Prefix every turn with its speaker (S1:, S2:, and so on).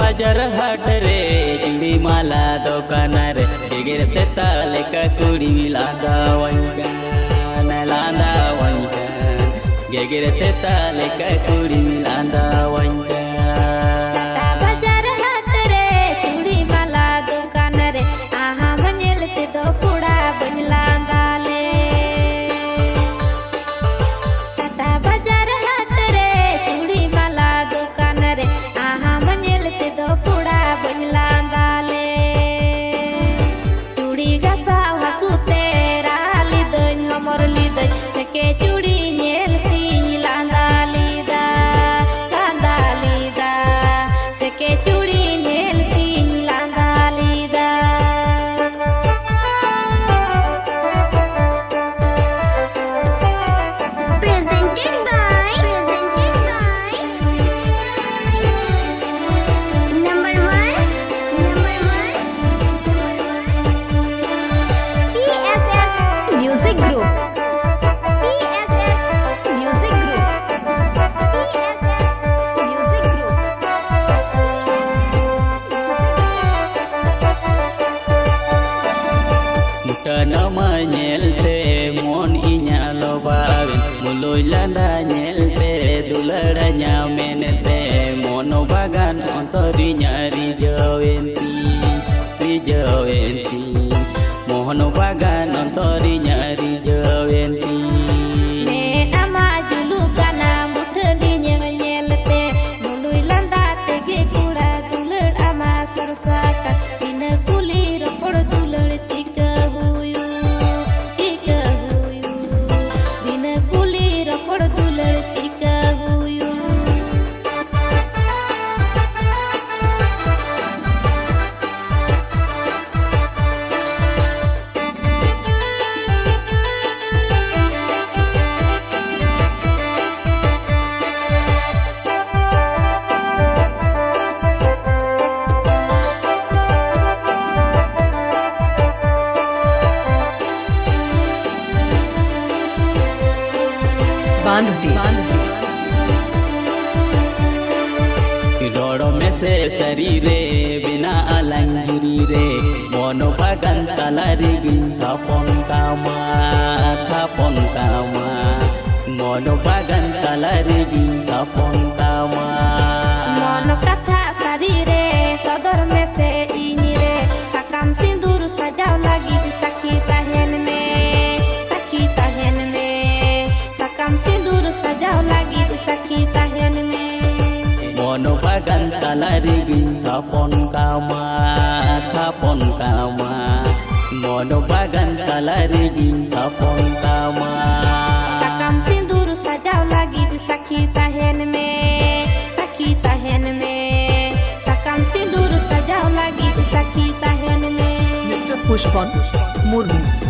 S1: बाजार हाट रे चूड़ी माला दुकान रे गेर सेता लेका कुड़ी लांदा वंकान गेर सेता लेका कुड़ी लांदा वंकान
S2: बाजार हाट रे चूड़ी माला दुकान रे आहा मनेलते दो कुड़ा बजलांदा ले टाटा बाजार हाट रे चूड़ी माला दुकान रे आहा मनेलते दो कुड़ा बजलांदा ले चूड़ी गसा हसुते राली दन हमर लिदय सके चूड़ी नेलती लांदा लीदा लांदा लीदा सके चूड़ी नेलती लांदा लीदा
S3: Presented by number one PFF Music Group. PFF Music Group. PFF Music Group.
S1: Nama nyelte mon inya lobarin muloi landa nyelte dulara nyamenete mono bagan ontorinya rijawenti mono bagan ontorinya rijawenti
S2: me ama julukana muthli nyelte mului landa tege kuda dulur ama sarsaka ina kuli ropor dulur chika huyu dina kuli ropor dulur chika huyu
S1: रोड़ो में से शरीरे बिना अलंगिरी रे मोनो बागान तलारी गिंथा थापन कामा मोनो बागान तलारी गिंथा
S2: मन कथा सारी रे सदर में से इनी रे सकम सिंदूर सजाव लगी सखी तहन में सकम सिंदूर सजाव लगी सखी तहन में
S1: मोनो बागान तलारी गिंथा कामा मोनो बागान तलारी गिंथा कामा
S2: सकम सिंदूर सजाव लगी सखी तहन में सकम सिंदूर सजाव लगी सखी तहन में
S4: Mr. Pushpan Murmu.